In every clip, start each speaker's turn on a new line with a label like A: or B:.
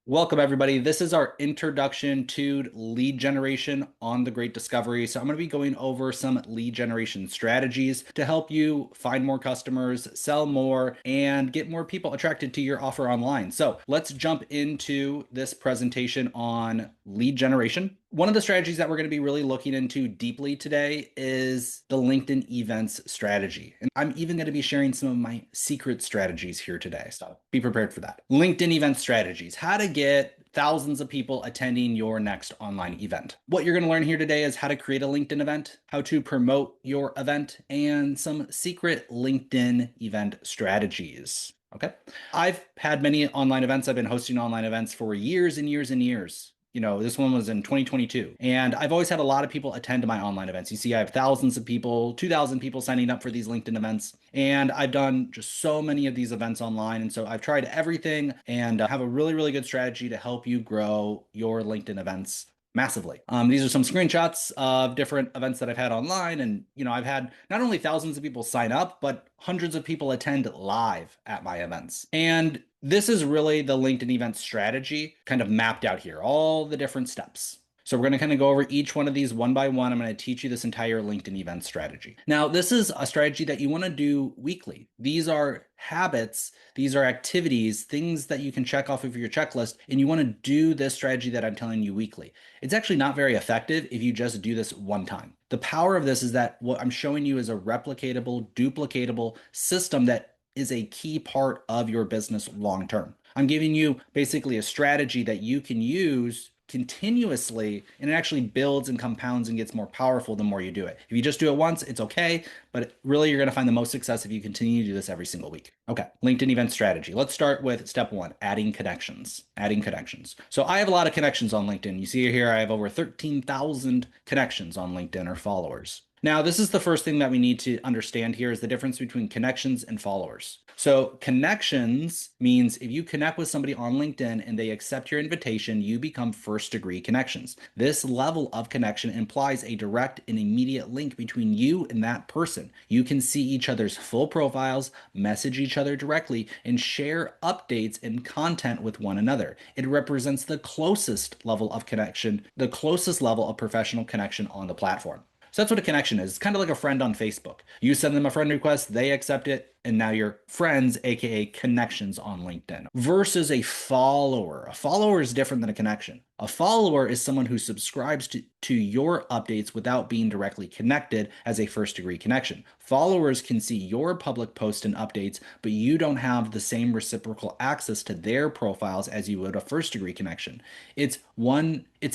A: Welcome, everybody. This is our introduction to lead generation on the Great Discovery. So I'm going to be going over some lead generation strategies to help you find more customers, sell more, and get more people attracted to your offer online. So let's jump into this presentation on lead generation. One of the strategies that we're going to be really looking into deeply today is the LinkedIn events strategy. And I'm even going to be sharing some of my secret strategies here today. So be prepared for that. LinkedIn event strategies, how to get thousands of people attending your next online event. What you're going to learn here today is how to create a LinkedIn event, how to promote your event, and some secret LinkedIn event strategies. Okay. I've had many online events. I've been hosting online events for years and years and years. This one was in 2022. And I've always had a lot of people attend to my online events. You see, I have thousands of people, 2,000 people signing up for these LinkedIn events. And I've done just so many of these events online. And so I've tried everything and have a really, really good strategy to help you grow your LinkedIn events massively. These are some screenshots of different events that I've had online. And, I've had not only thousands of people sign up, but hundreds of people attend live at my events. And this is really the LinkedIn event strategy kind of mapped out here, all the different steps. So we're going to kind of go over each one of these one by one. I'm going to teach you this entire LinkedIn event strategy. Now, this is a strategy that you want to do weekly. These are habits, these are activities, things that you can check off of your checklist, and you want to do this strategy that I'm telling you weekly. It's actually not very effective if you just do this one time. The power of this is that what I'm showing you is a replicatable, duplicatable system that is a key part of your business long term. I'm giving you basically a strategy that you can use continuously, and it actually builds and compounds and gets more powerful the more you do it. If you just do it once, it's okay, but really you're going to find the most success if you continue to do this every single week. Okay, LinkedIn event strategy. Let's start with step one, adding connections. Adding connections. So I have a lot of connections on LinkedIn. You see here, I have over 13,000 connections on LinkedIn or followers. Now, this is the first thing that we need to understand here is the difference between connections and followers. So connections means if you connect with somebody on LinkedIn and they accept your invitation, you become first degree connections. This level of connection implies a direct and immediate link between you and that person. You can see each other's full profiles, message each other directly, and share updates and content with one another. It represents the closest level of connection, the closest level of professional connection on the platform. So that's what a connection is. It's kind of like a friend on Facebook. You send them a friend request, they accept it, and now you're friends, aka connections on LinkedIn. Versus a follower. A follower is different than a connection. A follower is someone who subscribes to your updates without being directly connected as a first degree connection. Followers can see your public posts and updates, but you don't have the same reciprocal access to their profiles as you would a first degree connection. It's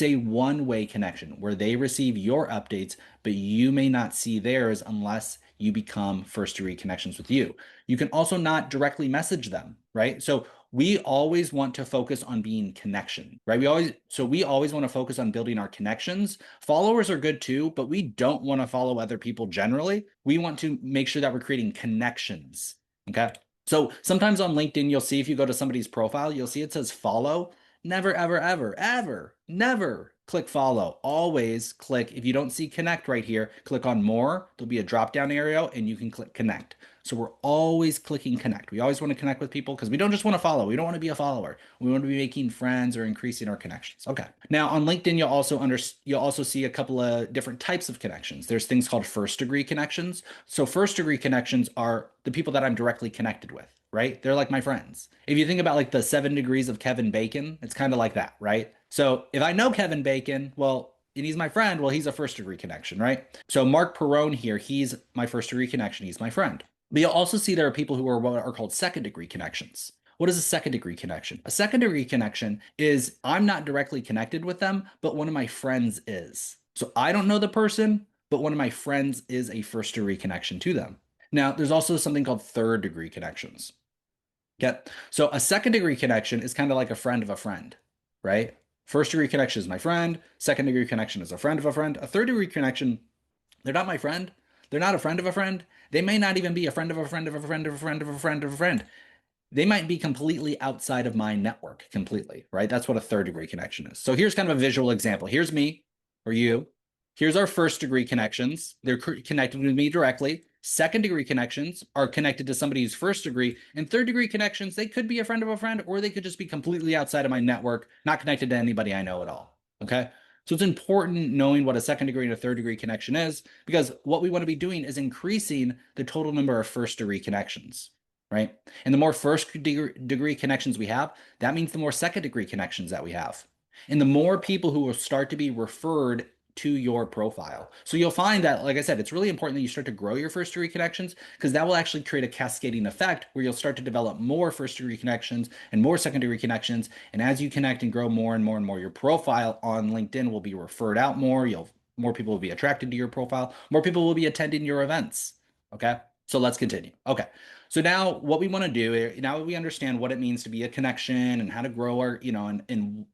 A: a one-way connection where they receive your updates, but you may not see theirs unless you become first degree connections with you. You can also not directly message them, right? So we always want to focus on being connection, right? We always want to focus on building our connections. Followers are good too, but we don't want to follow other people generally. We want to make sure that we're creating connections. Okay. So sometimes on LinkedIn, you'll see if you go to somebody's profile, you'll see it says follow. Never, ever, ever, ever, never click follow. Always click, if you don't see connect right here, click on more. There'll be a drop down area and you can click connect. So we're always clicking connect. We always want to connect with people because we don't just want to follow. We don't want to be a follower. We want to be making friends or increasing our connections. Okay. Now on LinkedIn, you'll also see a couple of different types of connections. There's things called first degree connections. So first degree connections are the people that I'm directly connected with, right? They're like my friends. If you think about like the 7 degrees of Kevin Bacon, it's kind of like that, right? So if I know Kevin Bacon, well, and he's my friend, well, he's a first degree connection, right? So Mark Perone here, he's my first degree connection. He's my friend. But you'll also see there are people who are what are called second degree connections. What is a second degree connection? A second degree connection is I'm not directly connected with them, but one of my friends is. So I don't know the person, but one of my friends is a first degree connection to them. Now, there's also something called third degree connections. Okay. So a second degree connection is kind of like a friend of a friend, right? First degree connection is my friend. Second degree connection is a friend of a friend. A third degree connection, they're not my friend. They're not a friend of a friend. They may not even be a friend of a friend of a friend of a friend of a friend of a friend. They might be completely outside of my network completely, right? That's what a third degree connection is. So here's kind of a visual example. Here's me or you. Here's our first degree connections. They're connected with me directly. Second degree connections are connected to somebody who's first degree, and third degree connections, they could be a friend of a friend, or they could just be completely outside of my network, not connected to anybody I know at all. Okay. So it's important knowing what a second degree and a third degree connection is, because what we want to be doing is increasing the total number of first degree connections, right? And the more first degree connections we have, that means the more second degree connections that we have. And the more people who will start to be referred to your profile. So you'll find that, like I said, it's really important that you start to grow your first degree connections, because that will actually create a cascading effect where you'll start to develop more first degree connections and more second degree connections. And as you connect and grow more and more and more, your profile on LinkedIn will be referred out more. More people will be attracted to your profile. More people will be attending your events. Okay. So let's continue. Okay. So now what we want to do, now that we understand what it means to be a connection and how to grow our, and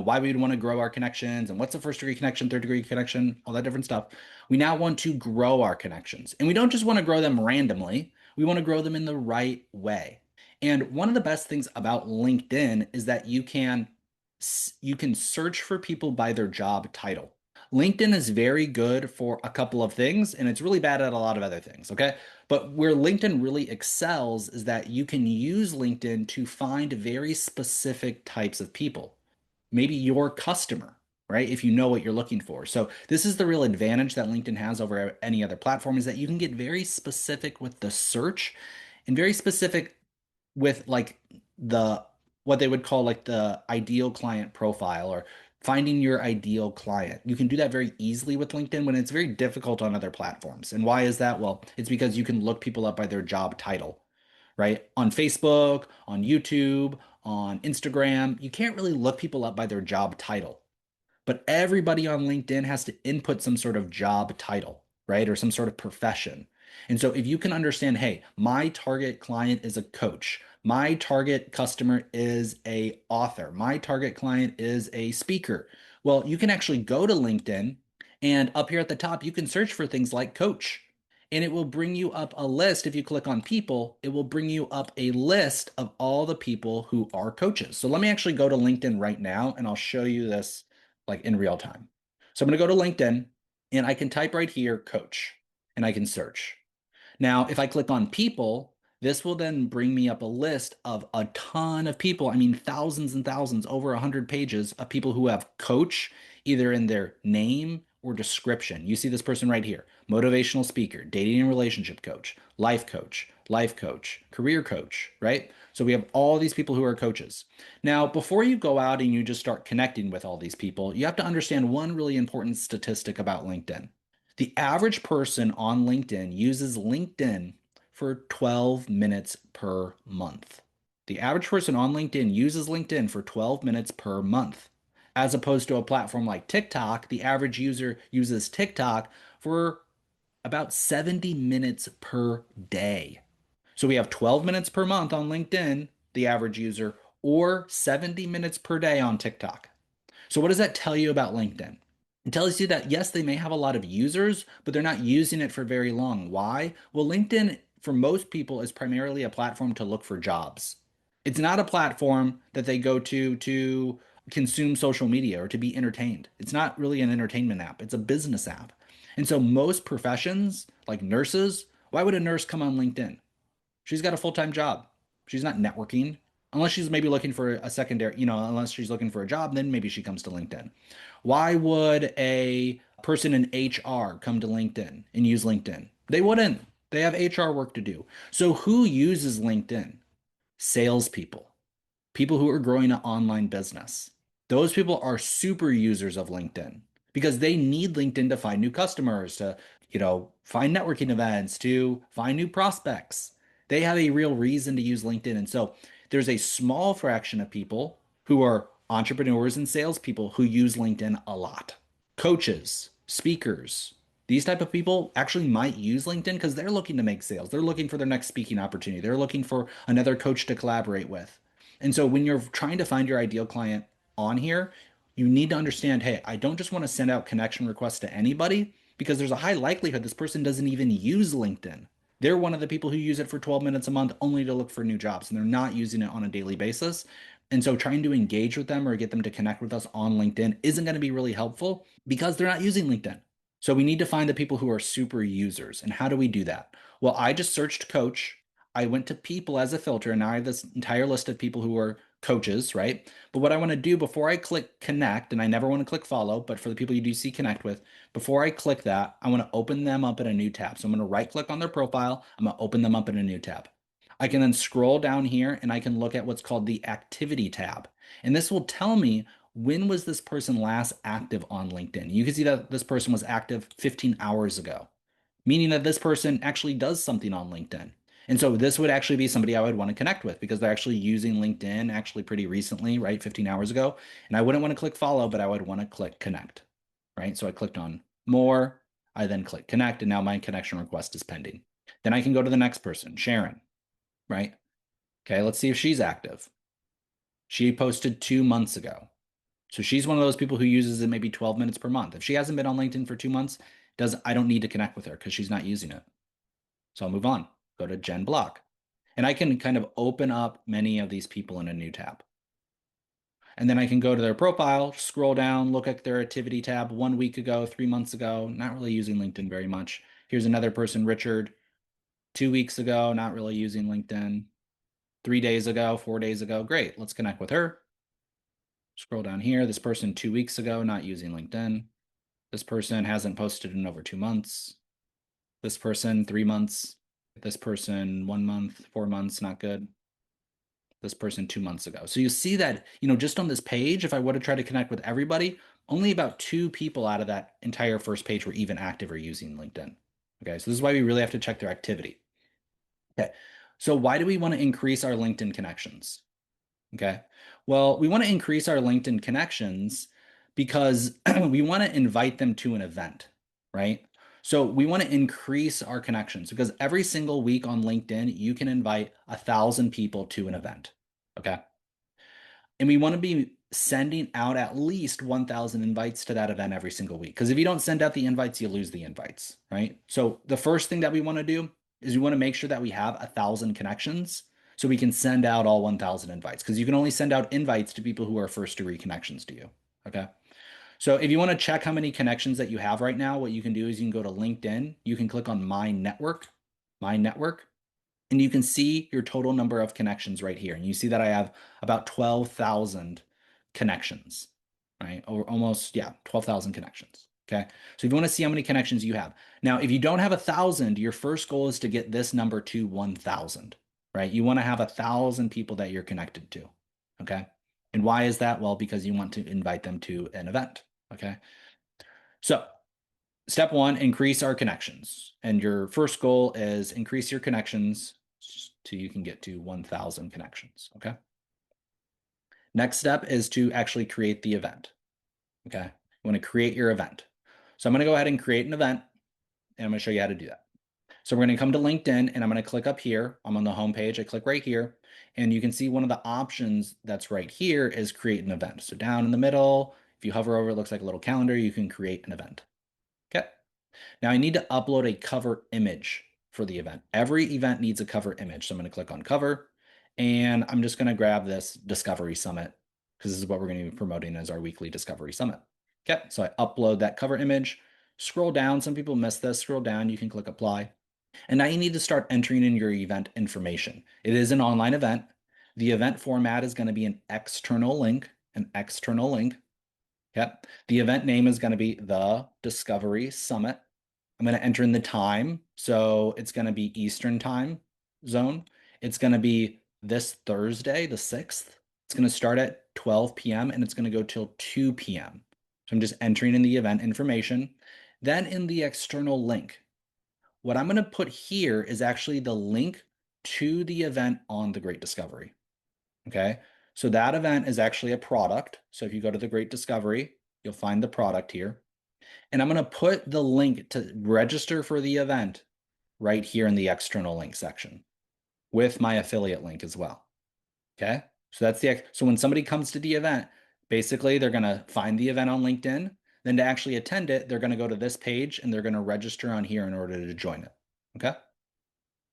A: why we would want to grow our connections and what's a first degree connection, third degree connection, all that different stuff. We now want to grow our connections. And we don't just want to grow them randomly. We want to grow them in the right way. And one of the best things about LinkedIn is that you can search for people by their job title. LinkedIn is very good for a couple of things, and it's really bad at a lot of other things, okay? But where LinkedIn really excels is that you can use LinkedIn to find very specific types of people, maybe your customer, right? If you know what you're looking for. So this is the real advantage that LinkedIn has over any other platform, is that you can get very specific with the search and very specific with like the what they would call like the ideal client profile, or finding your ideal client. You can do that very easily with LinkedIn when it's very difficult on other platforms. And why is that? Well, it's because you can look people up by their job title, right? On Facebook, on YouTube, on Instagram, you can't really look people up by their job title. But everybody on LinkedIn has to input some sort of job title, right? Or some sort of profession. And so if you can understand, hey, my target client is a coach, my target customer is a author, my target client is a speaker. Well, you can actually go to LinkedIn, and up here at the top, you can search for things like coach. And it will bring you up a list. If you click on people, it will bring you up a list of all the people who are coaches. So let me actually go to LinkedIn right now, and I'll show you this like in real time. So I'm going to go to LinkedIn, and I can type right here, coach, and I can search. Now, if I click on people, this will then bring me up a list of a ton of people. I mean, thousands and thousands, over 100 pages of people who have coach either in their name or description. You see this person right here: motivational speaker, dating and relationship coach, life coach, career coach, right? So we have all these people who are coaches. Now, before you go out and you just start connecting with all these people, you have to understand one really important statistic about LinkedIn. The average person on LinkedIn uses LinkedIn for 12 minutes per month. The average person on LinkedIn uses LinkedIn for 12 minutes per month. As opposed to a platform like TikTok, the average user uses TikTok for about 70 minutes per day. So we have 12 minutes per month on LinkedIn, the average user, or 70 minutes per day on TikTok. So what does that tell you about LinkedIn? It tells you that yes, they may have a lot of users, but they're not using it for very long. Why? Well, LinkedIn for most people is primarily a platform to look for jobs. It's not a platform that they go to consume social media or to be entertained. It's not really an entertainment app, it's a business app. And so most professions, like nurses, why would a nurse come on LinkedIn? She's got a full-time job. She's not networking. Unless she's maybe looking for a secondary, unless she's looking for a job, then maybe she comes to LinkedIn. Why would a person in HR come to LinkedIn and use LinkedIn? They wouldn't. They have HR work to do. So who uses LinkedIn? Salespeople, people who are growing an online business. Those people are super users of LinkedIn because they need LinkedIn to find new customers, to, find networking events, to find new prospects. They have a real reason to use LinkedIn. And so there's a small fraction of people who are entrepreneurs and salespeople who use LinkedIn a lot. Coaches, speakers, these type of people actually might use LinkedIn because they're looking to make sales. They're looking for their next speaking opportunity. They're looking for another coach to collaborate with. And so when you're trying to find your ideal client on here, you need to understand, hey, I don't just want to send out connection requests to anybody, because there's a high likelihood this person doesn't even use LinkedIn. They're one of the people who use it for 12 minutes a month only to look for new jobs, and they're not using it on a daily basis. And so trying to engage with them or get them to connect with us on LinkedIn isn't going to be really helpful because they're not using LinkedIn. So we need to find the people who are super users. And how do we do that? Well, I just searched coach. I went to people as a filter, and now I have this entire list of people who are coaches, right? But what I want to do before I click connect, and I never want to click follow, but for the people you do see connect with, before I click that, I want to open them up in a new tab. So I'm going to right click on their profile. I'm going to open them up in a new tab. I can then scroll down here and I can look at what's called the activity tab. And this will tell me when was this person last active on LinkedIn. You can see that this person was active 15 hours ago, meaning that this person actually does something on LinkedIn. And so this would actually be somebody I would want to connect with because they're actually using LinkedIn actually pretty recently, right? 15 hours ago. And I wouldn't want to click follow, but I would want to click connect, right? So I clicked on more. I then click connect, and now my connection request is pending. Then I can go to the next person, Sharon, right? Okay, let's see if she's active. She posted 2 months ago. So she's one of those people who uses it maybe 12 minutes per month. If she hasn't been on LinkedIn for 2 months, I don't need to connect with her because she's not using it. So I'll move on, go to Gen Block. And I can kind of open up many of these people in a new tab. And then I can go to their profile, scroll down, look at their activity tab 1 week ago, 3 months ago, not really using LinkedIn very much. Here's another person, Richard, 2 weeks ago, not really using LinkedIn. 3 days ago, 4 days ago, great, let's connect with her. Scroll down here, this person 2 weeks ago, not using LinkedIn. This person hasn't posted in over 2 months. This person, 3 months. This person, 1 month, 4 months, not good. This person 2 months ago. So you see that, just on this page, if I would have tried to connect with everybody, only about 2 people out of that entire first page were even active or using LinkedIn. Okay, so this is why we really have to check their activity. Okay, so why do we want to increase our LinkedIn connections? Okay. Well, we want to increase our LinkedIn connections because we want to invite them to an event, right? So we want to increase our connections because every single week on LinkedIn, you can invite 1,000 people to an event. Okay. And we want to be sending out at least 1,000 invites to that event every single week. Because if you don't send out the invites, you lose the invites, right? So the first thing that we want to do is we want to make sure that we have 1,000 connections so we can send out all 1,000 invites. Because you can only send out invites to people who are first degree connections to you. Okay. So if you want to check how many connections that you have right now, what you can do is you can go to LinkedIn. You can click on My Network, and you can see your total number of connections right here. And you see that I have about 12,000 connections, right? Or almost, yeah, 12,000 connections. Okay. So if you want to see how many connections you have. Now, if you don't have 1,000, your first goal is to get this number to 1,000, right? You want to have 1,000 people that you're connected to. Okay. And why is that? Well, because you want to invite them to an event. Okay. So step one, increase our connections. And your first goal is increase your connections till you can get to 1,000 connections. Okay. Next step is to actually create the event. Okay. You want to create your event. So I'm going to go ahead and create an event, and I'm going to show you how to do that. So we're going to come to LinkedIn, and I'm going to click up here. I'm on the home page. I click right here, and you can see one of the options that's right here is create an event. So down in the middle, if you hover over, it looks like a little calendar. You can create an event. Okay. Now I need to upload a cover image for the event. Every event needs a cover image. So I'm going to click on cover, and I'm just going to grab this Discovery Summit because this is what we're going to be promoting as our weekly Discovery Summit. Okay, so I upload that cover image, scroll down. Some people miss this. Scroll down, you can click apply. And now you need to start entering in your event information. It is an online event. The event format is going to be an external link, Yep. The event name is going to be the Discovery Summit. I'm going to enter in the time. So it's going to be Eastern time zone. It's going to be this Thursday, the 6th. It's going to start at 12 p.m. and it's going to go till 2 p.m. So I'm just entering in the event information. Then in the external link, what I'm going to put here is actually the link to the event on the Great Discovery. Okay. So that event is actually a product. So if you go to the Great Discovery, you'll find the product here. And I'm going to put the link to register for the event right here in the external link section with my affiliate link as well. Okay. So so when somebody comes to the event, basically they're going to find the event on LinkedIn. Then to actually attend it, they're going to go to this page and they're going to register on here in order to join it. Okay.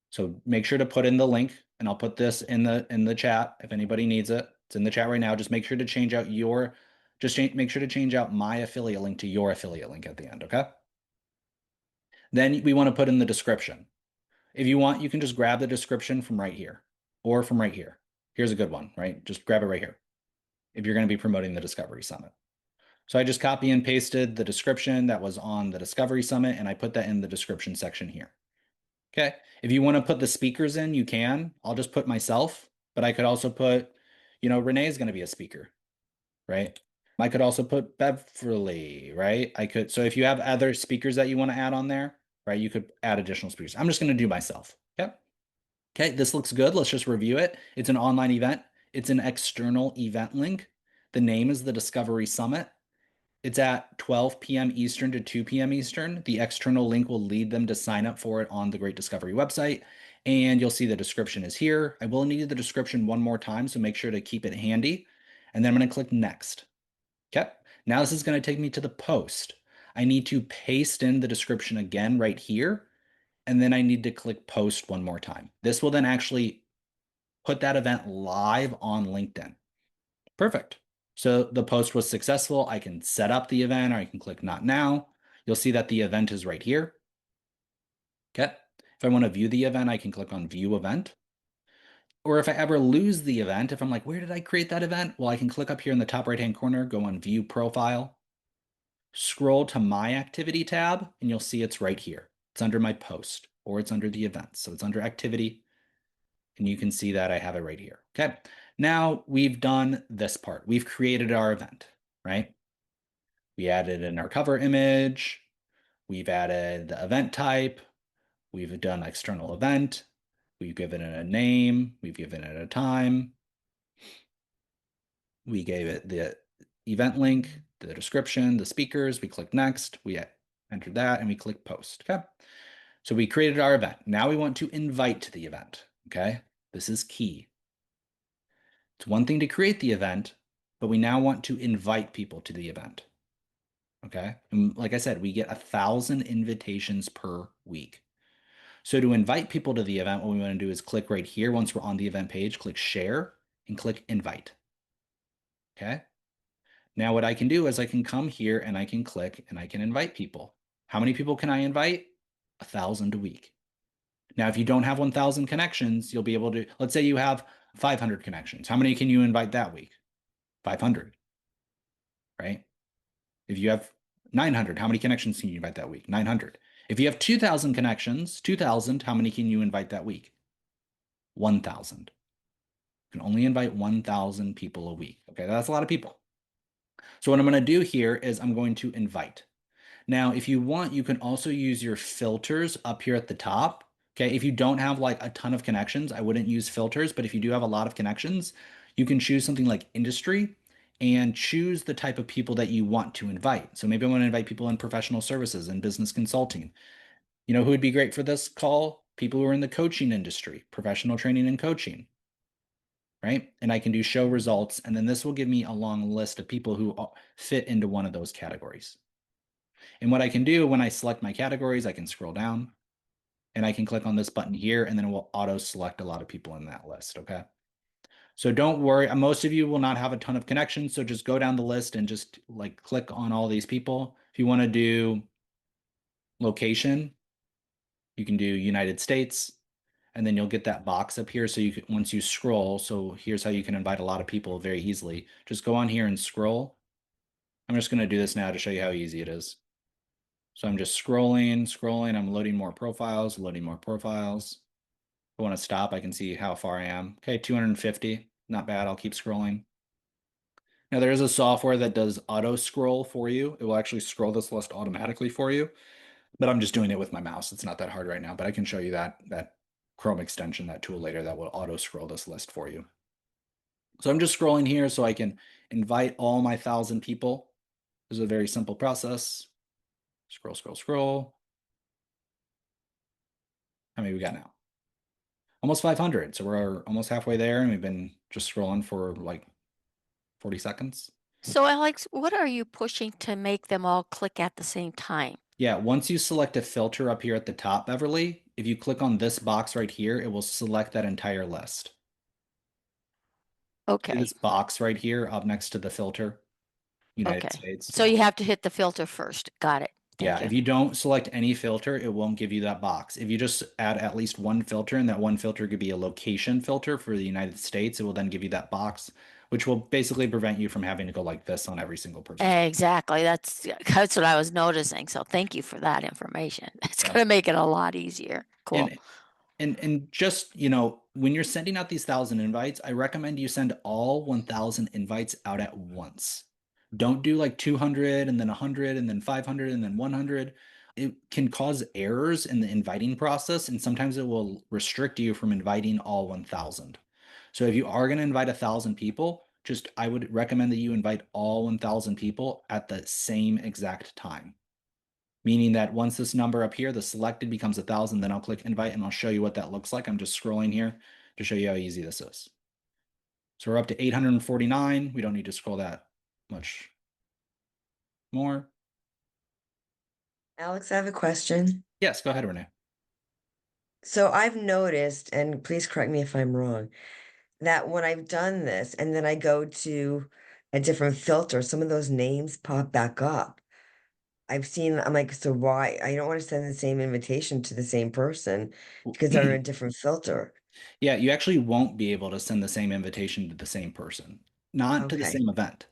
A: So make sure to put in the link, and I'll put this in the chat if anybody needs it. It's in the chat right now. Just make sure to change out make sure to change out my affiliate link to your affiliate link at the end, okay? Then we want to put in the description. If you want, you can just grab the description from right here or from right here. Here's a good one, right? Just grab it right here if you're going to be promoting the Discovery Summit. So I just copy and pasted the description that was on the Discovery Summit, and I put that in the description section here. Okay. If you want to put the speakers in, you can. I'll just put myself, but I could also put, Renee is going to be a speaker, right? I could also put Beverly, right? So if you have other speakers that you want to add on there, right, you could add additional speakers. I'm just going to do myself. Okay. Okay, this looks good. Let's just review it. It's an online event. It's an external event link. The name is the Discovery Summit. It's at 12 p.m. Eastern to 2 p.m. Eastern. The external link will lead them to sign up for it on the Great Discovery website. And you'll see the description is here. I will need the description one more time, so make sure to keep it handy. And then I'm going to click next. Okay. Now this is going to take me to the post. I need to paste in the description again right here. And then I need to click post one more time. This will then actually put that event live on LinkedIn. Perfect. So the post was successful. I can set up the event or I can click not now. You'll see that the event is right here. Okay. If I want to view the event, I can click on view event. Or if I ever lose the event, if I'm like, where did I create that event? Well, I can click up here in the top right-hand corner, go on view profile, scroll to my activity tab, and you'll see it's right here. It's under my post or it's under the events. So it's under activity. And you can see that I have it right here. Okay. Now we've done this part. We've created our event, right? We added in our cover image. We've added the event type. We've done external event. We've given it a name. We've given it a time. We gave it the event link, the description, the speakers. We click next. We entered that and we click post. Okay. So we created our event. Now we want to invite to the event. Okay. This is key. It's one thing to create the event, but we now want to invite people to the event. Okay. And like I said, we get 1,000 invitations per week. So to invite people to the event, what we want to do is click right here. Once we're on the event page, click share and click invite. Okay. Now what I can do is I can come here and I can click and I can invite people. How many people can I invite? 1,000 a week. Now, if you don't have 1,000 connections, you'll be able to, let's say you have 500 connections. How many can you invite that week? 500, right? If you have 900, how many connections can you invite that week? 900. If you have 2,000 connections, 2,000, how many can you invite that week? 1,000. You can only invite 1,000 people a week. Okay, that's a lot of people. So what I'm going to do here is I'm going to invite. Now, if you want, you can also use your filters up here at the top. Okay, if you don't have like a ton of connections, I wouldn't use filters, but if you do have a lot of connections, you can choose something like industry and choose the type of people that you want to invite. So maybe I want to invite people in professional services and business consulting. You know who would be great for this call? People who are in the coaching industry, professional training and coaching, right? And I can do show results, and then this will give me a long list of people who fit into one of those categories. And what I can do when I select my categories, I can scroll down and I can click on this button here, and then it will auto select a lot of people in that list. Okay. So don't worry. Most of you will not have a ton of connections. So just go down the list and just like click on all these people. If you want to do location, you can do United States, and then you'll get that box up here. So you can, once you scroll, so here's how you can invite a lot of people very easily. Just go on here and scroll. I'm just going to do this now to show you how easy it is. So I'm just scrolling. I'm loading more profiles. If I want to stop, I can see how far I am. Okay, 250. Not bad. I'll keep scrolling. Now there is a software that does auto scroll for you. It will actually scroll this list automatically for you, but I'm just doing it with my mouse. It's not that hard right now, but I can show you that Chrome extension, that tool later that will auto scroll this list for you. So I'm just scrolling here so I can invite all my 1,000 people. This is a very simple process. Scroll. How many we got now? Almost 500. So we're almost halfway there, and we've been just scrolling for like 40 seconds.
B: So, Alex, what are you pushing to make them all click at the same time?
A: Yeah, once you select a filter up here at the top, Beverly, if you click on this box right here, it will select that entire list. See
B: Okay,
A: this box right here up next to the filter, United
B: okay.
A: States?
B: So
A: Yeah.
B: you have to hit the filter first. Got it.
A: Yeah,
B: Thank you.
A: if you don't select any filter, it won't give you that box. If you just add at least one filter, and that one filter could be a location filter for the United States, it will then give you that box, which will basically prevent you from having to go like this on every single person's.
B: Exactly. That's what I was noticing. So thank you for that information. It's
A: Yeah.
B: going to make it a lot easier. Cool.
A: And and just, when you're sending out these 1,000 invites, I recommend you send all 1,000 invites out at once. Don't do like 200 and then 100 and then 500 and then 100. It can cause errors in the inviting process, and sometimes it will restrict you from inviting all 1,000. So if you are going to invite 1,000 people, just I would recommend that you invite all 1,000 people at the same exact time, meaning that once this number up here, the selected becomes 1,000, then I'll click invite and I'll show you what that looks like. I'm just scrolling here to show you how easy this is. So we're up to 849. We don't need to scroll that much more.
C: Alex, I have a question.
A: Yes, go ahead, Renee.
C: So I've noticed, and please correct me if I'm wrong, that when I've done this and then I go to a different filter, some of those names pop back up. I'm like, so why? I don't want to send the same invitation to the same person because they're in a different filter.
A: Yeah, you actually won't be able to send the same invitation to the same person, not to the
C: Okay.
A: same event.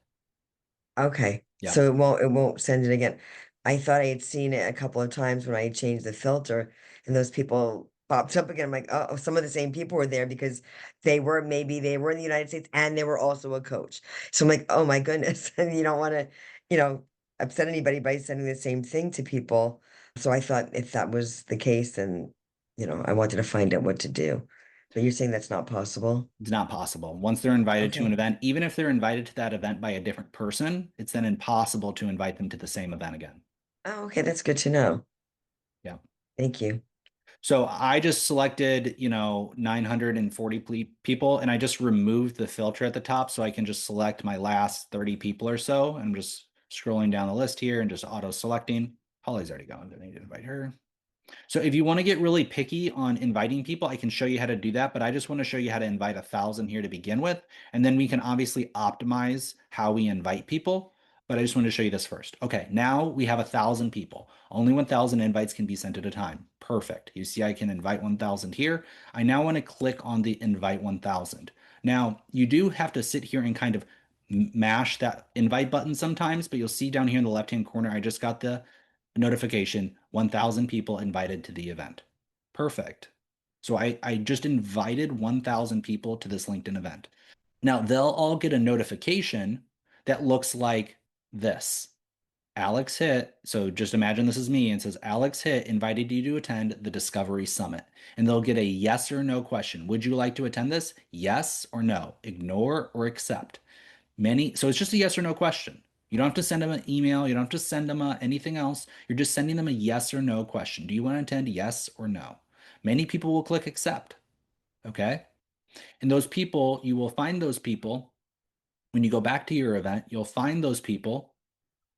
C: Okay.
A: Yeah.
C: So it won't send it again. I thought I had seen it a couple of times when I changed the filter and those people popped up again. I'm like, oh, some of the same people were there because maybe they were in the United States and they were also a coach. So I'm like, oh my goodness. And you don't want to, you know, upset anybody by sending the same thing to people. So I thought if that was the case, then, I wanted to find out what to do. But you're saying that's not possible?
A: It's not possible. Once they're invited to an
C: Okay.
A: event, even if they're invited to that event by a different person, it's then impossible to invite them to the same event again.
C: Oh, okay. That's good to know.
A: Yeah.
C: Thank you.
A: So I just selected, 940 people, and I just removed the filter at the top so I can just select my last 30 people or so. And I'm just scrolling down the list here and just auto selecting. Holly's already gone. I need to invite her. So if you want to get really picky on inviting people, I can show you how to do that, but I just want to show you how to invite 1,000 here to begin with. And then we can obviously optimize how we invite people. But I just want to show you this first. Okay, now we have 1,000 people. Only 1,000 invites can be sent at a time. Perfect. You see, I can invite 1,000 here. I now want to click on the invite 1,000. Now, you do have to sit here and kind of mash that invite button sometimes, but you'll see down here in the left-hand corner, I just got the notification 1,000 people invited to the event. Perfect. So I just invited 1,000 people to this LinkedIn event. Now they'll all get a notification that looks like this. Alex Hitt, so just imagine this is me and says, Alex Hitt invited you to attend the Discovery Summit. And they'll get a yes or no question. Would you like to attend this? Yes or no? Ignore or accept? So it's just a yes or no question. You don't have to send them an email. You don't have to send them anything else. You're just sending them a yes or no question. Do you want to attend? Yes or no? Many people will click accept. Okay. And those people, you will find those people when you go back to your event, you'll find those people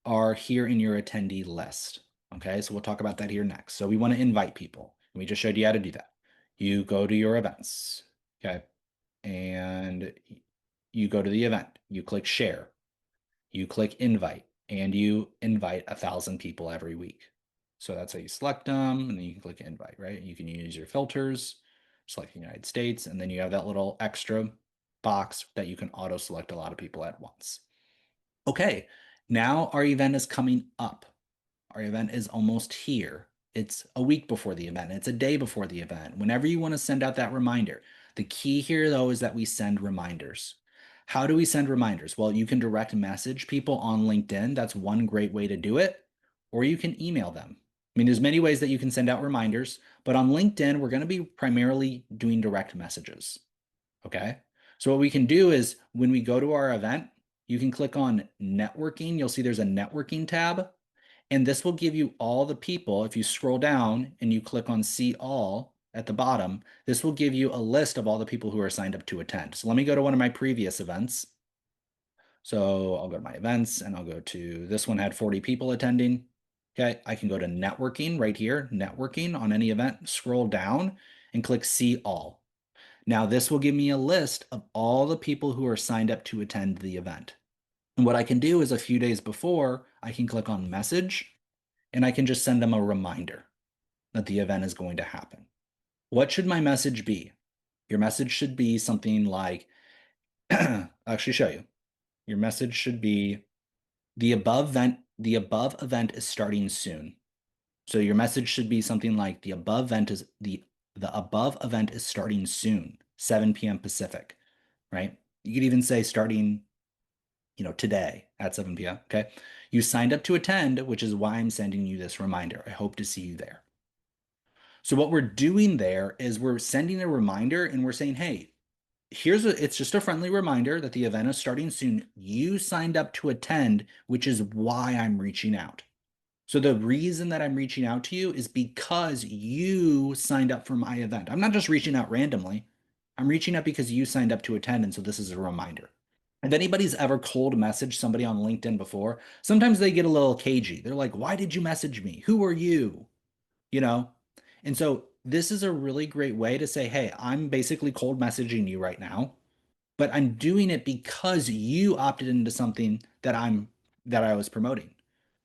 A: are here in your attendee list. Okay. So we'll talk about that here next. So we want to invite people. We just showed you how to do that. You go to your events. Okay. And you go to the event. You click share. You click invite, and you invite 1,000 people every week. So that's how you select them, and then you can click invite, right? You can use your filters, select the United States, and then you have that little extra box that you can auto select a lot of people at once. Okay, now our event is coming up. Our event is almost here. It's a week before the event. It's a day before the event. Whenever you want to send out that reminder. The key here, though, is that we send reminders. How do we send reminders? Well, you can direct message people on LinkedIn. That's one great way to do it. Or you can email them. I mean, there's many ways that you can send out reminders, but on LinkedIn, we're going to be primarily doing direct messages. Okay. So what we can do is when we go to our event, you can click on networking. You'll see there's a networking tab. And this will give you all the people. If you scroll down and you click on see all at the bottom, this will give you a list of all the people who are signed up to attend. So let me go to one of my previous events. So I'll go to my events and I'll go to this one had 40 people attending. Okay, I can go to networking right here, networking on any event, scroll down and click see all. Now this will give me a list of all the people who are signed up to attend the event. And what I can do is a few days before, I can click on message and I can just send them a reminder that the event is going to happen. What should my message be? Your message should be something like, I'll actually show you. Your message should be the above event is starting soon. So your message should be something like the above event is starting soon, 7 p.m. Pacific, right? You could even say starting, today at 7 p.m. Okay. You signed up to attend, which is why I'm sending you this reminder. I hope to see you there. So what we're doing there is we're sending a reminder and we're saying, hey, it's just a friendly reminder that the event is starting soon. You signed up to attend, which is why I'm reaching out. So the reason that I'm reaching out to you is because you signed up for my event. I'm not just reaching out randomly. I'm reaching out because you signed up to attend, and so this is a reminder. If anybody's ever cold messaged somebody on LinkedIn before, sometimes they get a little cagey. They're like, "Why did you message me? Who are you?" You know? And so this is a really great way to say, "Hey, I'm basically cold messaging you right now, but I'm doing it because you opted into something that I was promoting.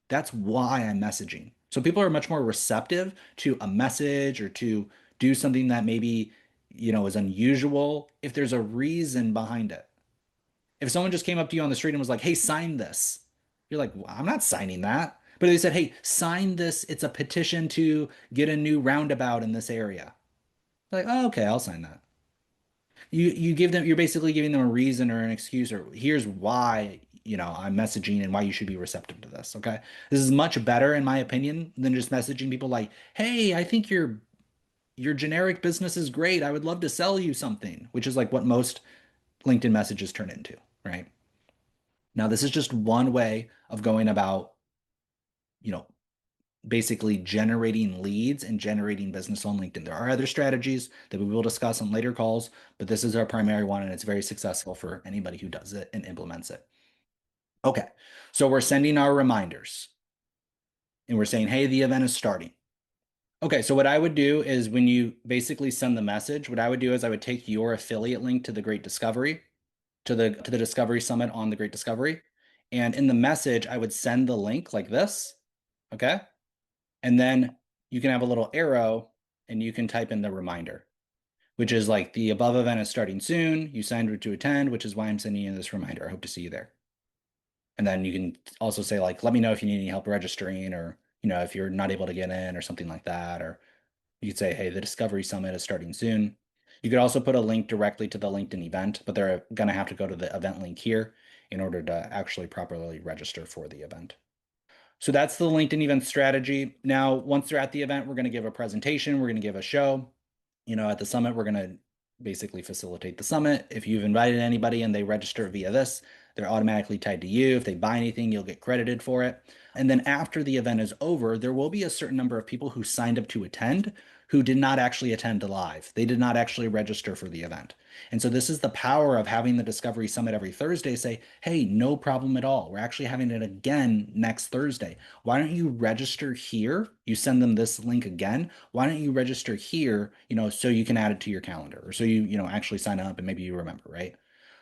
A: That's why I'm messaging." So people are much more receptive to a message or to do something that maybe, is unusual if there's a reason behind it. If someone just came up to you on the street and was like, "Hey, sign this." You're like, "Well, I'm not signing that." But if they said, "Hey, sign this. It's a petition to get a new roundabout in this area." Like, "Oh, okay, I'll sign that." You're basically giving them a reason or an excuse or here's why, I'm messaging and why you should be receptive to this. Okay. This is much better in my opinion than just messaging people like, "Hey, I think your generic business is great. I would love to sell you something," which is like what most LinkedIn messages turn into, right? Now, this is just one way of going about, you know, basically generating leads and generating business on LinkedIn. There are other strategies that we will discuss on later calls, but this is our primary one and it's very successful for anybody who does it and implements it. Okay, so we're sending our reminders and we're saying, "Hey, the event is starting." Okay, so what I would do is when you basically send the message, what I would do is I would take your affiliate link to the Great Discovery, to the Discovery Summit on the Great Discovery. And in the message, I would send the link like this. Okay. And then you can have a little arrow and you can type in the reminder, which is like the above event is starting soon. You signed to attend, which is why I'm sending you this reminder. I hope to see you there. And then you can also say like, "Let me know if you need any help registering or, if you're not able to get in or something like that." Or you could say, "Hey, the Discovery Summit is starting soon." You could also put a link directly to the LinkedIn event, but they're going to have to go to the event link here in order to actually properly register for the event. So that's the LinkedIn event strategy. Now, once they're at the event, we're going to give a presentation, we're going to give a show. At the summit, we're going to basically facilitate the summit. If you've invited anybody and they register via this, they're automatically tied to you. If they buy anything, you'll get credited for it. And then after the event is over, there will be a certain number of people who signed up to attend who did not actually attend live. They did not actually register for the event. And so this is the power of having the Discovery Summit every Thursday say, "Hey, no problem at all. We're actually having it again next Thursday. Why don't you register here?" You send them this link again. "Why don't you register here, so you can add it to your calendar or so actually sign up and maybe you remember, right?"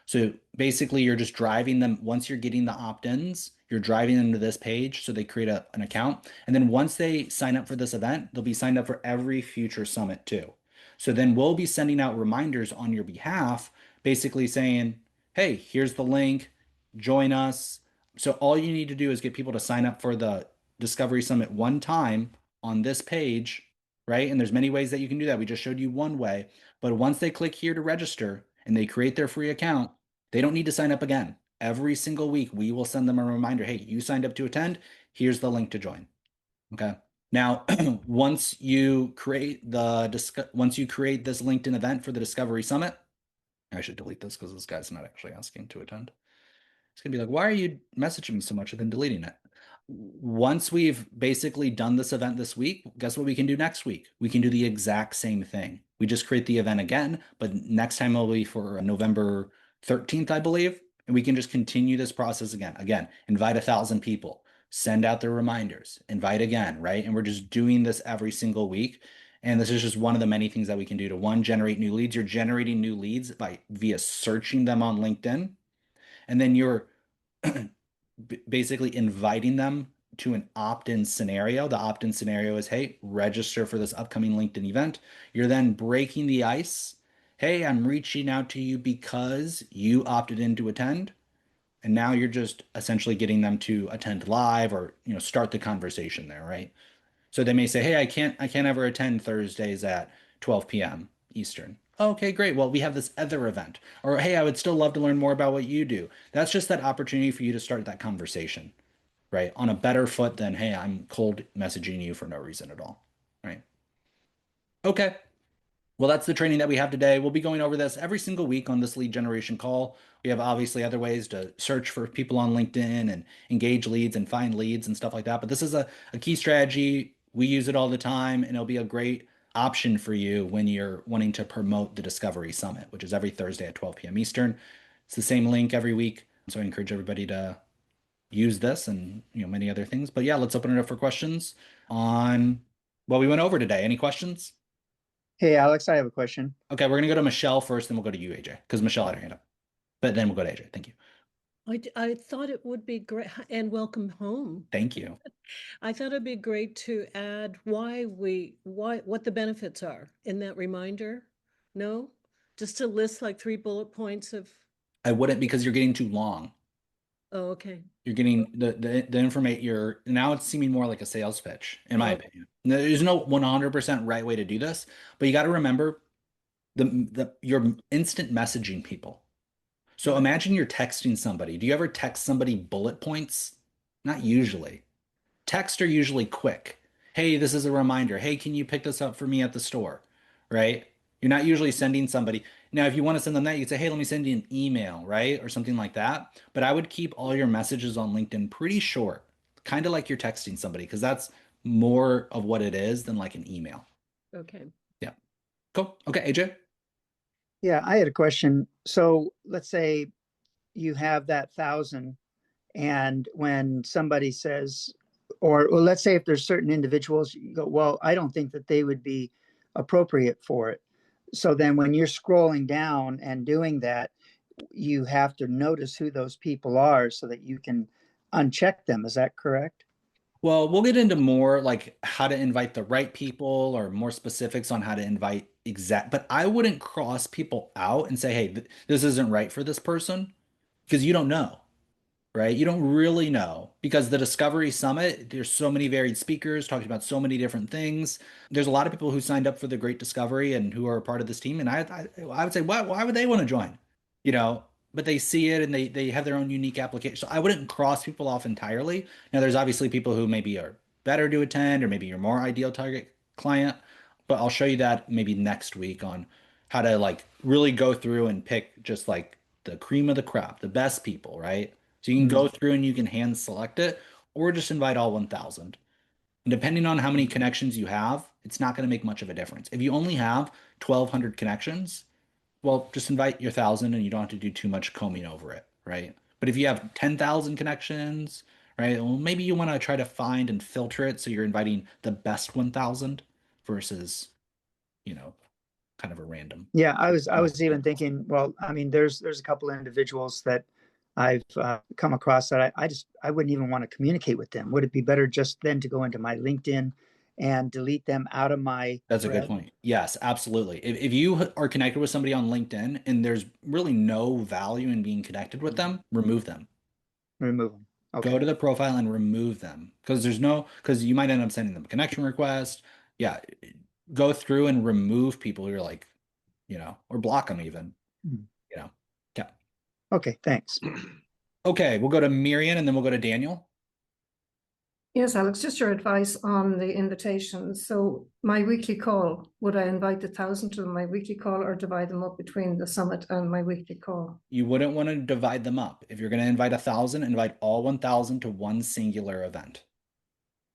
A: So basically, you're just driving them once you're getting the opt-ins, you're driving them to this page so they create an account. And then once they sign up for this event, they'll be signed up for every future summit too. So then we'll be sending out reminders on your behalf, basically saying, "Hey, here's the link, join us." So all you need to do is get people to sign up for the Discovery Summit one time on this page, right? And there's many ways that you can do that. We just showed you one way. But once they click here to register and they create their free account, they don't need to sign up again. Every single week, we will send them a reminder. "Hey, you signed up to attend. Here's the link to join." Okay. Now, once you create this LinkedIn event for the Discovery Summit, I should delete this because this guy's not actually asking to attend. It's gonna be like, "Why are you messaging me so much?" and then deleting it. Once we've basically done this event this week, guess what we can do next week? We can do the exact same thing. We just create the event again, but next time it'll be for November 13th, I believe. And we can just continue this process again. Again, invite 1,000 people, send out their reminders, invite again, right? And we're just doing this every single week. And this is just one of the many things that we can do to one, generate new leads. You're generating new leads via searching them on LinkedIn. And then you're basically inviting them to an opt-in scenario. The opt-in scenario is, hey, register for this upcoming LinkedIn event. You're then breaking the ice. Hey, I'm reaching out to you because you opted in to attend. And now you're just essentially getting them to attend live or, start the conversation there, right? So they may say, "Hey, I can't ever attend Thursdays at 12 p.m. Eastern." Okay, great. Well, we have this other event. Or, "Hey, I would still love to learn more about what you do." That's just that opportunity for you to start that conversation, right? On a better foot than, "Hey, I'm cold messaging you for no reason at all." Right? Okay. Well, that's the training that we have today. We'll be going over this every single week on this lead generation call. We have obviously other ways to search for people on LinkedIn and engage leads and find leads and stuff like that. But this is a key strategy. We use it all the time, and it'll be a great option for you when you're wanting to promote the Discovery Summit, which is every Thursday at 12 p.m. Eastern. It's the same link every week. So I encourage everybody to use this and many other things. But yeah, let's open it up for questions on what we went over today. Any questions?
D: Hey, Alex, I have a question.
A: Okay, we're gonna go to Michelle first, then we'll go to you, AJ, because Michelle had her hand up. But then we'll go to AJ. Thank you.
E: I thought it would be great, and welcome home.
A: Thank you.
E: I thought it'd be great to add what the benefits are in that reminder. No? Just to list like 3 bullet points of,
A: I wouldn't because you're getting too long.
E: oh, okay.
A: You're getting the information. You're now it's seeming more like a sales pitch, in my
E: Oh.
A: opinion. There's no 100% right way to do this, but you got to remember you're instant messaging people. So
E: Right.
A: imagine you're texting somebody. Do you ever text somebody bullet points? Not usually. Texts are usually quick. Hey, this is a reminder. Hey, can you pick this up for me at the store? Right? You're not usually sending somebody. Now, if you want to send them that, you could say, hey, let me send you an email, right? Or something like that. But I would keep all your messages on LinkedIn pretty short, kind of like you're texting somebody, because that's more of what it is than like an email.
E: Okay.
A: Yeah. Cool. Okay, AJ.
D: Yeah, I had a question. So let's say you have that 1,000, and when somebody says, or let's say if there's certain individuals, you go, well, I don't think that they would be appropriate for it. So then when you're scrolling down and doing that, you have to notice who those people are so that you can uncheck them. Is that correct?
A: Well, we'll get into more like how to invite the right people or more specifics on how to invite exact, but I wouldn't cross people out and say, hey, this isn't right for this person because you don't know, right? You don't really know because the Discovery Summit, there's so many varied speakers talking about so many different things. There's a lot of people who signed up for the Great Discovery and who are a part of this team. And I would say, why would they want to join? You know, but they see it and they have their own unique application. So I wouldn't cross people off entirely. Now, there's obviously people who maybe are better to attend or maybe you're more ideal target client, but I'll show you that maybe next week on how to like really go through and pick just like the cream of the crop, the best people, right? So you can go through and you can hand select it or just invite all 1,000. And depending on how many connections you have, it's not going to make much of a difference. If you only have 1,200 connections, well, just invite your 1,000 and you don't have to do too much combing over it, right? But if you have 10,000 connections, right, well, maybe you want to try to find and filter it so you're inviting the best 1,000 versus, you know, kind of a random.
D: Yeah, I was even thinking, well, I mean, there's a couple of individuals that I've come across that I wouldn't even want to communicate with them. Would it be better just then to go into my LinkedIn and delete them out of my
A: That's a good
D: thread?
A: point. Yes, absolutely. If you are connected with somebody on LinkedIn and there's really no value in being connected with them, remove them.
D: Remove them.
A: Go
D: Okay.
A: to the profile and remove them because you might end up sending them a connection request. Yeah, go through and remove people who are like, or block them even,
D: Mhm.
A: you know. Yeah.
D: Okay, thanks.
A: Okay, we'll go to Miriam and then we'll go to Daniel.
F: Yes, Alex, just your advice on the invitation. So my weekly call, would I invite the 1,000 to my weekly call or divide them up between the summit and my weekly call?
A: You wouldn't want to divide them up. If you're going to invite 1,000, invite all 1,000 to one singular event,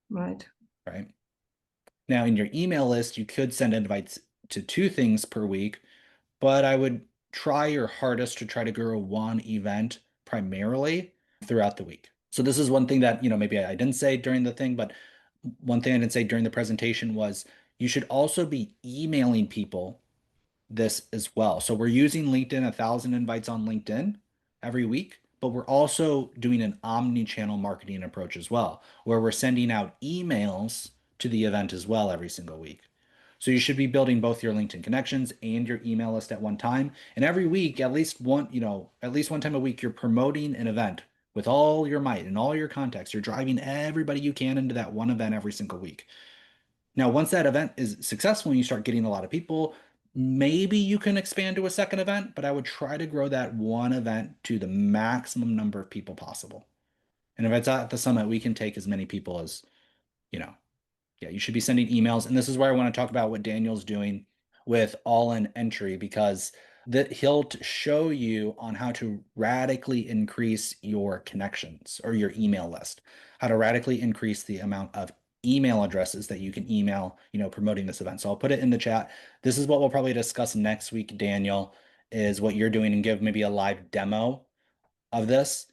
F: Right.
A: right? Now, in your email list, you could send invites to 2 things per week, but I would try your hardest to try to grow one event primarily throughout the week. So this is one thing that, maybe I didn't say during the thing, but one thing I didn't say during the presentation was you should also be emailing people this as well. So we're using LinkedIn, 1,000 invites on LinkedIn every week, but we're also doing an omni-channel marketing approach as well, where we're sending out emails to the event as well every single week. So you should be building both your LinkedIn connections and your email list at one time. And every week, at least one time a week, you're promoting an event with all your might and all your contacts. You're driving everybody you can into that one event every single week. Now, once that event is successful and you start getting a lot of people, maybe you can expand to a second event, but I would try to grow that one event to the maximum number of people possible. And if it's at the summit, we can take as many people as, you know, yeah, you should be sending emails. And this is where I want to talk about what Daniel's doing with all-in entry, because he'll show you on how to radically increase your connections or your email list, how to radically increase the amount of email addresses that you can email, promoting this event. So I'll put it in the chat. This is what we'll probably discuss next week, Daniel, is what you're doing, and give maybe a live demo of this.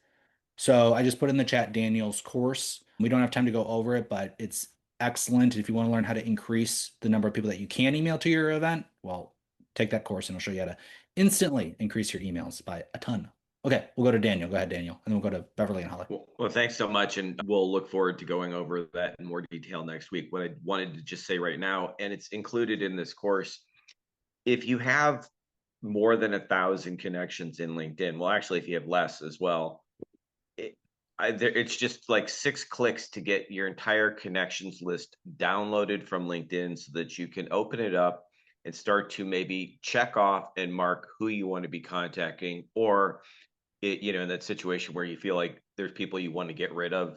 A: So I just put in the chat Daniel's course. We don't have time to go over it, but it's excellent. If you want to learn how to increase the number of people that you can email to your event, well, take that course and I'll show you how to instantly increase your emails by a ton. Okay, we'll go to Daniel. Go ahead, Daniel. And then we'll go to Beverly and Holly.
G: Well, thanks so much. And we'll look forward to going over that in more detail next week. What I wanted to just say right now, and it's included in this course, if you have more than 1,000 connections in LinkedIn, well, actually, if you have less as well, it's just like 6 clicks to get your entire connections list downloaded from LinkedIn so that you can open it up and start to maybe check off and mark who you want to be contacting, or in that situation where you feel like there's people you want to get rid of,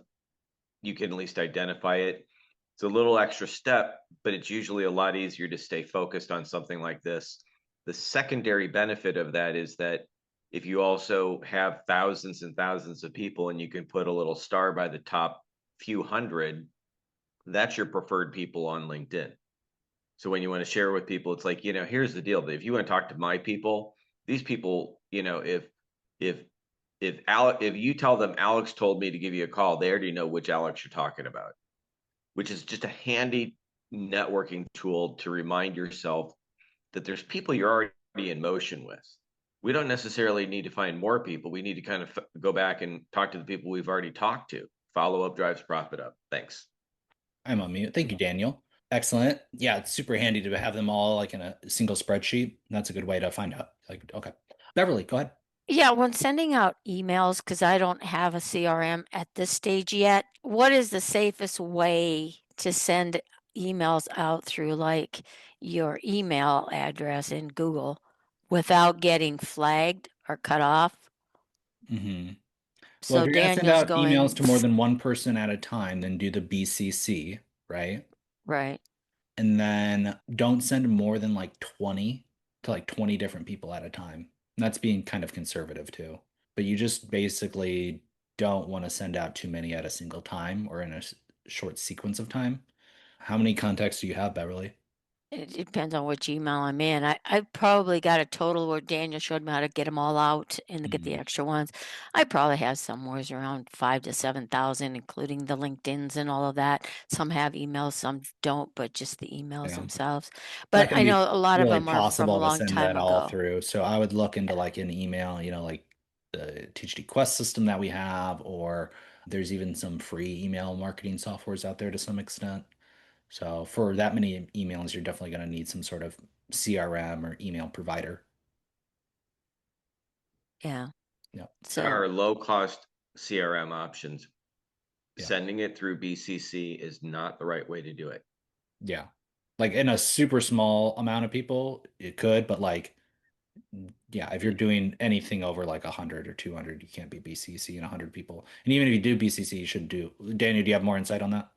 G: you can at least identify it. It's a little extra step, but it's usually a lot easier to stay focused on something like this. The secondary benefit of that is that if you also have thousands and thousands of people and you can put a little star by the top few hundred, that's your preferred people on LinkedIn. So when you want to share with people, it's like, here's the deal. If you want to talk to my people, these people, if you tell them Alex told me to give you a call, they already know which Alex you're talking about, which is just a handy networking tool to remind yourself that there's people you're already in motion with. We don't necessarily need to find more people. We need to kind of go back and talk to the people we've already talked to. Follow up drives profit up. Thanks.
A: I'm on mute. Thank you, Daniel. Excellent. Yeah, it's super handy to have them all like in a single spreadsheet. That's a good way to find out. Okay. Beverly, go ahead.
B: Yeah, when sending out emails, because I don't have a CRM at this stage yet, what is the safest way to send emails out through like your email address in Google without getting flagged or cut off?
A: Mm-hmm.
B: So
A: Well, if you're going to send
B: Daniel's
A: out
B: going,
A: emails to more than one person at a time, then do the BCC, right?
B: right.
A: And then don't send more than like 20 to like 20 different people at a time. And that's being kind of conservative too. But you just basically don't want to send out too many at a single time or in a short sequence of time. How many contacts do you have, Beverly?
B: It depends on which email I'm in. I probably got a total where Daniel showed me how to get them all out and to get the extra ones. I probably have somewhere around 5,000 to 7,000, including the LinkedIn's and all of that. Some have emails, some don't, but just the emails themselves. But I know a lot of them are from a long time
A: all
B: ago.
A: through. So I would look into like an email, like the THD Quest system that we have, or there's even some free email marketing softwares out there to some extent. So for that many emails, you're definitely going to need some sort of CRM or email provider.
B: Yeah.
A: Yeah.
B: So
G: there are low-cost CRM options.
A: Yeah.
G: Sending it through BCC is not the right way to do it.
A: Yeah. Like in a super small amount of people, it could, but like, yeah, if you're doing anything over like 100 or 200, you can't be BCC in 100 people. And even if you do BCC, you should do. Daniel, do you have more insight on that?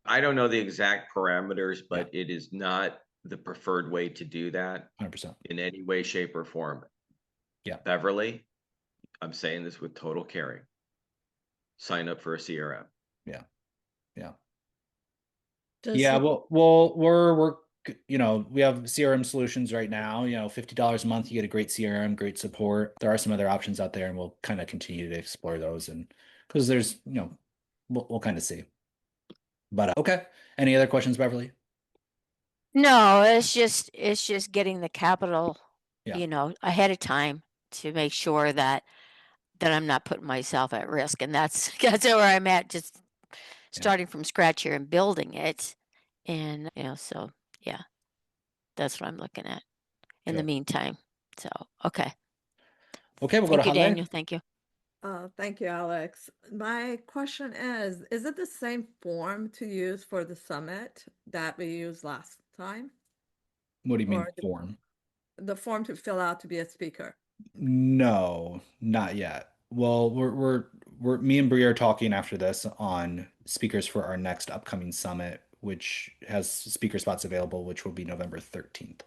G: I don't know the exact parameters, but it is not the preferred way to do that
A: 100%.
G: in any way, shape, or form.
A: Yeah.
G: Beverly, I'm saying this with total caring. Sign up for a CRM.
A: Yeah. Yeah.
E: Does
A: Yeah.
E: it-
A: Well, we're we have CRM solutions right now, $50 a month, you get a great CRM, great support. There are some other options out there and we'll kind of continue to explore those, and because there's, we'll kind of see. But okay. Any other questions, Beverly?
B: no, it's just getting the capital,
A: Yeah.
B: ahead of time to make sure that that I'm not putting myself at risk. And that's where I'm at, just starting from scratch here and building it. And, so yeah, that's what I'm looking at in the meantime. So, okay.
A: Okay, we'll go to
B: Thank you,
A: Hanley.
B: Daniel. Thank you.
H: Thank you, Alex. My question is it the same form to use for the summit that we used last time?
A: What do you mean
H: Or
A: form?
H: the form to fill out to be a speaker?
A: No, not yet. Well, me and Bree are talking after this on speakers for our next upcoming summit, which has speaker spots available, which will be November 13th.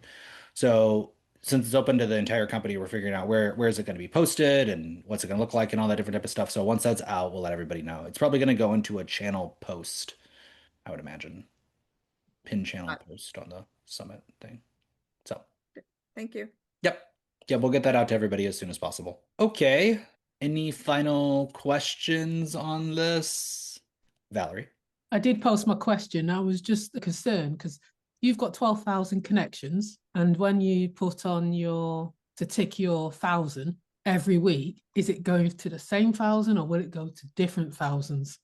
A: So since it's open to the entire company, we're figuring out where is it going to be posted and what's it going to look like and all that different type of stuff. So once that's out, we'll let everybody know. It's probably going to go into a channel post, I would imagine. Pin channel post on the summit thing. So
H: Thank you.
A: yep. Yeah, we'll get that out to everybody as soon as possible. Okay. Any final questions on this? Valerie?
I: I did post my question. I was just concerned because you've got 12,000 connections, and when you put on to tick your 1,000 every week, is it going to the same 1,000 or will it go to different thousands?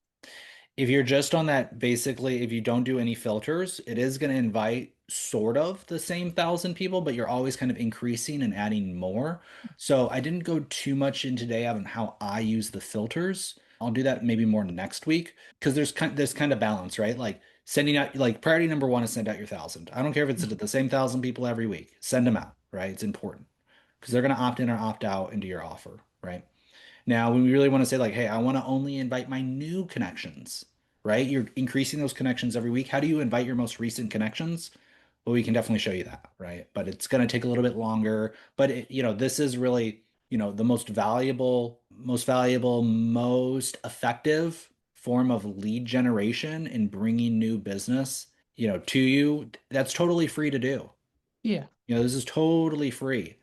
A: If you're just on that, basically, if you don't do any filters, it is going to invite sort of the same 1,000 people, but you're always kind of increasing and adding more. So I didn't go too much in today on how I use the filters. I'll do that maybe more next week because there's kind of balance, right? Like sending out, like priority number one is send out your 1,000. I don't care if it's the same 1,000 people every week. Send them out, right? It's important because they're going to opt in or opt out into your offer, right? Now, when we really want to say like, hey, I want to only invite my new connections, right? You're increasing those connections every week. How do you invite your most recent connections? Well, we can definitely show you that, right? But it's going to take a little bit longer. But this is really, the most valuable, most effective form of lead generation in bringing new business, to you. That's totally free to do.
I: Yeah.
A: This is totally free.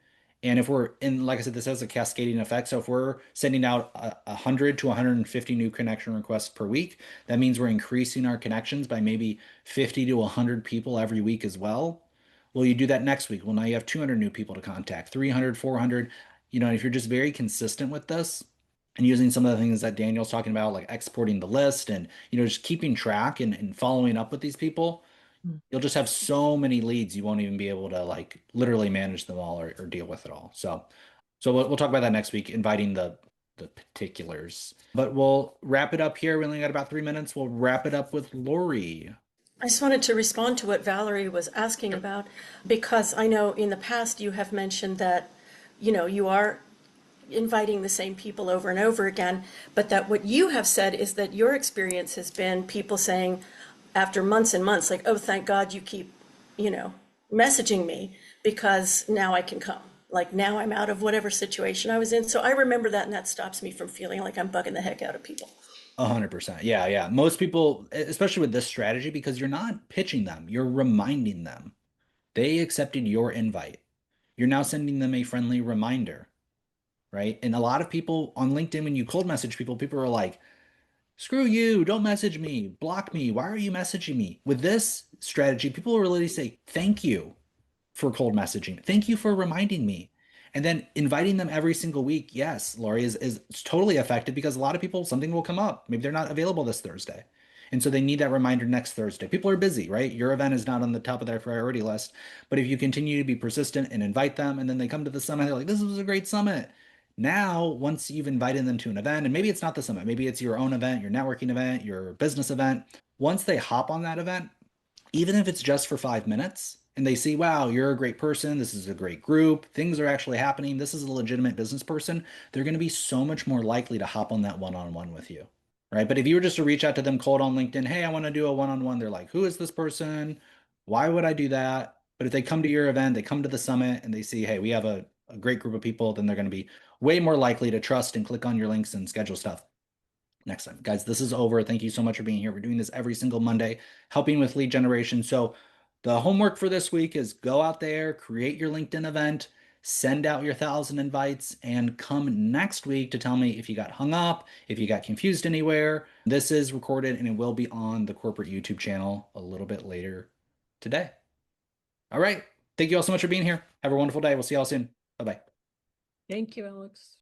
A: And if we're in, like I said, this has a cascading effect. So if we're sending out 100 to 150 new connection requests per week, that means we're increasing our connections by maybe 50 to 100 people every week as well. Well, you do that next week. Well, now you have 200 new people to contact, 300, 400. If you're just very consistent with this and using some of the things that Daniel's talking about, like exporting the list and, just keeping track and following up with these people, you'll just have so many leads you won't even be able to like literally manage them all or deal with it all. So we'll talk about that next week, inviting the particulars. But we'll wrap it up here. We only got about 3 minutes. We'll wrap it up with Lori.
J: I just wanted to respond to what Valerie was asking about, because I know in the past you have mentioned that, you are inviting the same people over and over again, but that what you have said is that your experience has been people saying after months and months, like, oh, thank God you keep, messaging me because now I can come. Like now I'm out of whatever situation I was in. So I remember that, and that stops me from feeling like I'm bugging the heck out of people.
A: 100%. Yeah. Most people, especially with this strategy, because you're not pitching them, you're reminding them. They accepted your invite. You're now sending them a friendly reminder, right? And a lot of people on LinkedIn, when you cold message people are like, screw you, don't message me, block me. Why are you messaging me? With this strategy, people will really say, thank you for cold messaging. Thank you for reminding me. And then inviting them every single week. Yes, Lori is totally effective because a lot of people, something will come up. Maybe they're not available this Thursday. And so they need that reminder next Thursday. People are busy, right? Your event is not on the top of their priority list. But if you continue to be persistent and invite them, and then they come to the summit, they're like, this was a great summit. Now, once you've invited them to an event, and maybe it's not the summit, maybe it's your own event, your networking event, your business event. Once they hop on that event, even if it's just for 5 minutes, and they see, wow, you're a great person, this is a great group, things are actually happening, this is a legitimate business person, they're going to be so much more likely to hop on that one-on-one with you, right? But if you were just to reach out to them cold on LinkedIn, hey, I want to do a one-on-one, they're like, who is this person? Why would I do that? But if they come to your event, they come to the summit, and they see, hey, we have a great group of people, then they're going to be way more likely to trust and click on your links and schedule stuff next time. Guys, this is over. Thank you so much for being here. We're doing this every single Monday, helping with lead generation. So the homework for this week is go out there, create your LinkedIn event, send out your 1,000 invites, and come next week to tell me if you got hung up, if you got confused anywhere. This is recorded and it will be on the corporate YouTube channel a little bit later today. All right. Thank you all so much for being here. Have a wonderful day. We'll see you all soon. Bye-bye.
E: Thank you, Alex.